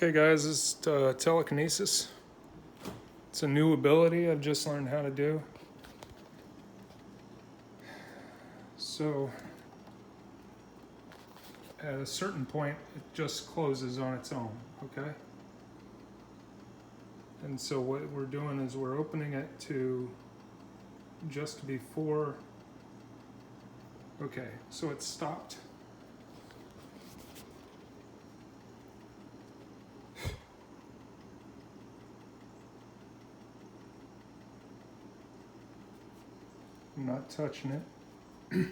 Okay guys, this is Telekinesis. It's a new ability I've just learned how to do. So at a certain point it just closes on its own, okay? And so what we're doing is we're opening it to just before. Okay, so it's stopped. I'm not touching it.